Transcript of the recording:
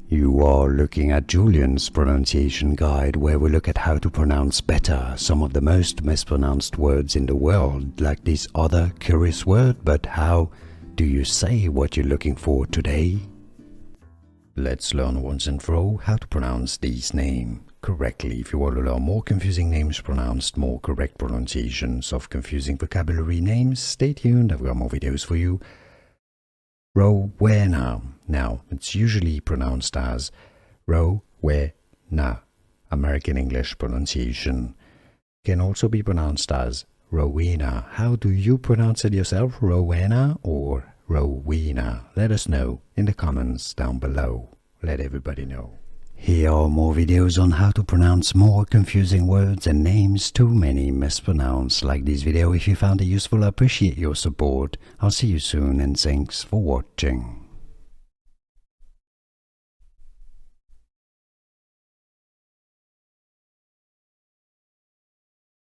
You are looking at Julian's pronunciation guide, where we look at how to pronounce better some of the most mispronounced words in the world, like this other curious word. But how do you say what you're looking for today? Let's learn once and for all how to pronounce these names correctly. If you want to learn more confusing names pronounced, more correct pronunciations of confusing vocabulary names, stay tuned, I've got more videos for you. Rowena. Now, it's usually pronounced as Rowena. American English pronunciation. Can also be pronounced as Rowena. How do you pronounce it yourself? Rowena or Rowena? Let us know in the comments down below. Let everybody know. Here are more videos on how to pronounce more confusing words and names too many mispronounced. Like this video if you found it useful. I appreciate your support. I'll see you soon and thanks for watching.